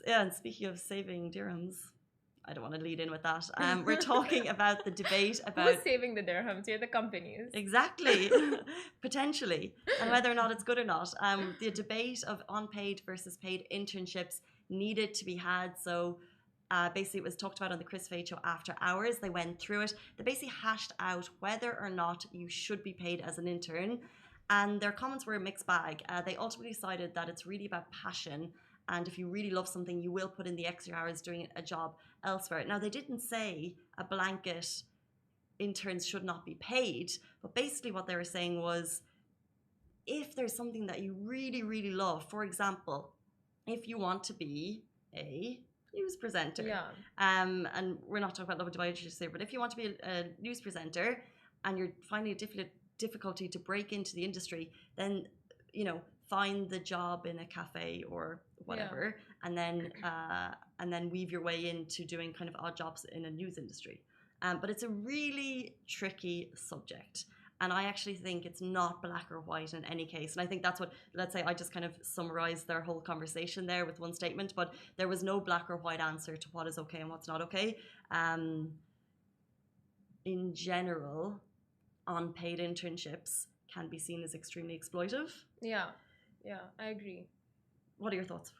Yeah, and speaking of saving dirhams, I don't want to lead in with that. We're talking about the debate about Who's saving the dirhams? You're the companies. exactly, potentially, and whether or not it's good or not. The debate of unpaid versus paid internships needed to be had. So basically, it was talked about on the Chris Fade show after hours. They went through it. They basically hashed out whether or not you should be paid as an intern, and their comments were a mixed bag. They ultimately decided that it's really about passion. And if you really love something, you will put in the extra hours doing a job elsewhere. Now, they didn't say a blanket interns should not be paid, but basically what they were saying was if there's something that you really, really love, for example, if you want to be a news presenter, Yeah. And we're not talking about love and divide here, but if you want to be a news presenter and you're finding a difficulty to break into the industry, then find the job in a cafe or whatever, and then weave your way into doing kind of odd jobs in a news industry. But it's a really tricky subject. And I actually think it's not black or white in any case. And I think that's what, let's say I just kind of summarized their whole conversation there with one statement, but there was no black or white answer to what is okay and what's not okay. In general, unpaid internships can be seen as extremely exploitive. Yeah. Yeah, I agree. What are your thoughts?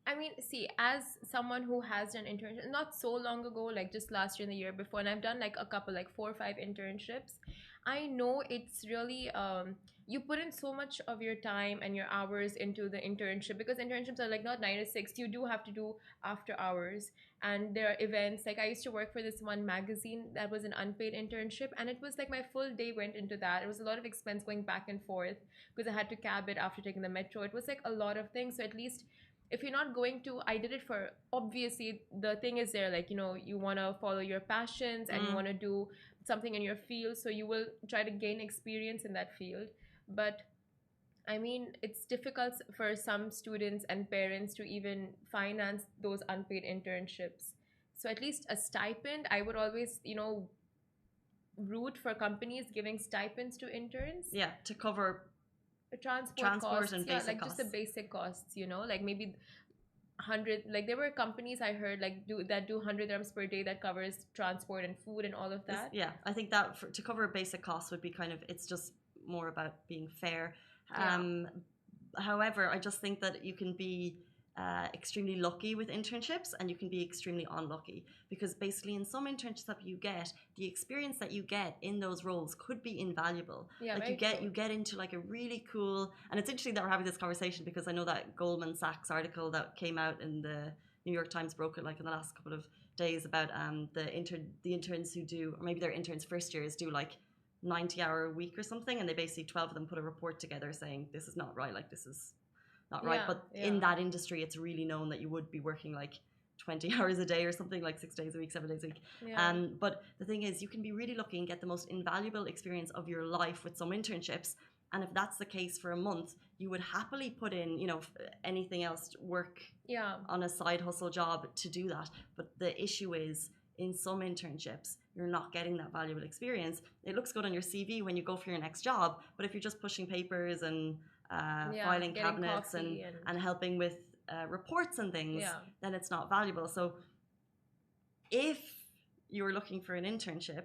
I mean, see, as someone who has done internship not so long ago, like just last year and the year before, and I've done like a couple, like 4 or 5 internships, I know it's really you put in so much of your time and your hours into the internship, because internships are like not 9 to 6. You do have to do after hours, and there are events. Like I used to work for this one magazine that was an unpaid internship, and it was like my full day went into that. It was a lot of expense going back and forth because I had to cab it after taking the metro. It was like a lot of things. So at least if you're not going to, I did it for, obviously the thing is there, like, you want to follow your passions and you want to do something in your field, so you will try to gain experience in that field. But I mean, it's difficult for some students and parents to even finance those unpaid internships. So at least a stipend, I would always, root for companies giving stipends to interns. Yeah, to cover Transport costs, and yeah, basic like costs. just the basic costs, like maybe 100, like there were companies I heard like do 100 dirhams per day that covers transport and food and all of that. Yeah, I think that to cover basic costs would be kind of, it's just more about being fair. Yeah. However, I just think that you can be extremely lucky with internships and you can be extremely unlucky, because basically in some internships that you get, the experience that you get in those roles could be invaluable. Yeah, like you get into like a really cool, and it's interesting that we're having this conversation because I know that Goldman Sachs article that came out in the New York Times broke it like in the last couple of days about the interns who do, or maybe their interns first years do like 90-hour a week or something, and they basically 12 of them put a report together saying this is not right, like this is not right. Yeah, But yeah. in that industry, it's really known that you would be working like 20 hours a day or something, like 6 days a week, 7 days a week. Yeah. But the thing is, you can be really lucky and get the most invaluable experience of your life with some internships. And if that's the case for a month, you would happily put in, anything else, work Yeah. on a side hustle job to do that. But the issue is, in some internships, you're not getting that valuable experience. It looks good on your CV when you go for your next job, but if you're just pushing papers and filing cabinets and helping with reports and things, then it's not valuable. So if you're looking for an internship,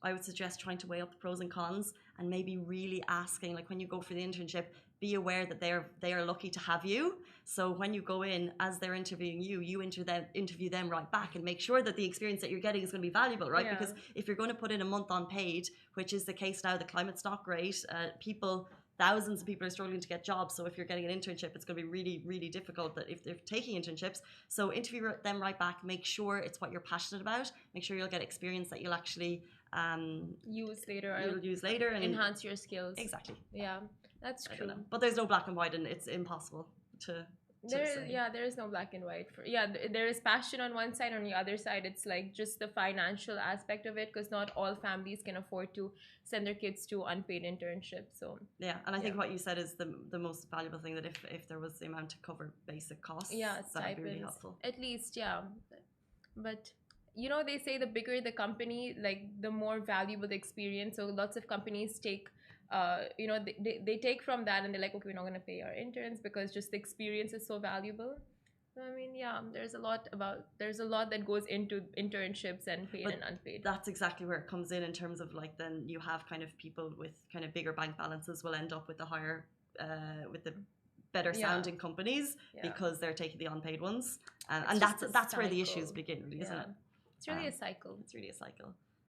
I would suggest trying to weigh up the pros and cons, and maybe really asking, like when you go for the internship, be aware that they are lucky to have you. So when you go in, as they're interviewing you, you interview them right back and make sure that the experience that you're getting is going to be valuable, right? Yeah. Because if you're going to put in a month unpaid, which is the case now, the climate's not great. Thousands of people are struggling to get jobs. So if you're getting an internship, it's going to be really, really difficult that if they're taking internships. So interview them right back. Make sure it's what you're passionate about. Make sure you'll get experience that you'll actually use later. You'll use later and enhance your skills. Exactly. Yeah, that's true. But there's no black and white, and it's impossible to say. Yeah, there is no black and white. There is passion on one side. On the other side, it's like just the financial aspect of it, because not all families can afford to send their kids to unpaid internships. So yeah, and I think what you said is the most valuable thing, that if there was the amount to cover basic costs, that would be really helpful. At least, yeah. But they say the bigger the company, like the more valuable the experience. So lots of companies take they take from that, and they're like, okay, we're not going to pay our interns because just the experience is so valuable. I mean, yeah, there's a lot that goes into internships and paid But and unpaid. that's exactly where it comes in terms of like then you have kind of people with kind of bigger bank balances will end up with the higher, with the better Yeah, sounding companies yeah. because they're taking the unpaid ones, It's and just a that's where the issues cycle. begin, really, isn't Yeah. it? It's really a Um, cycle. it's really a cycle.